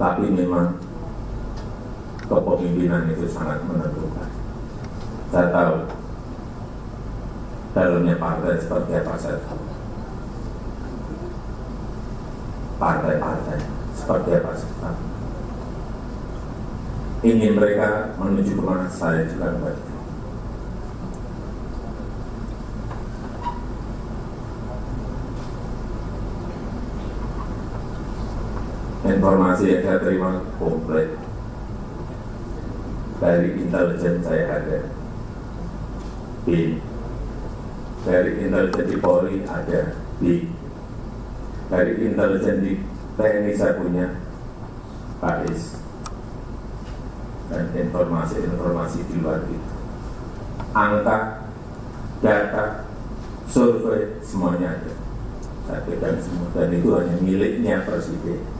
Tapi memang kepemimpinan itu sangat menentukan. Saya tahu dalamnya partai seperti apa, saya tahu partai-partai seperti apa, saya tahu. Ingin mereka menuju kemana, saya juga begitu. Informasi yang saya terima komplit dari intelijen saya ada, B, dari intelijen di Polri ada, B, dari intelijen di TNI saya punya, KIS, dan informasi-informasi di luar itu, angka, data, survei, semuanya ada. Saya pegang semua, dan itu hanya miliknya Presiden.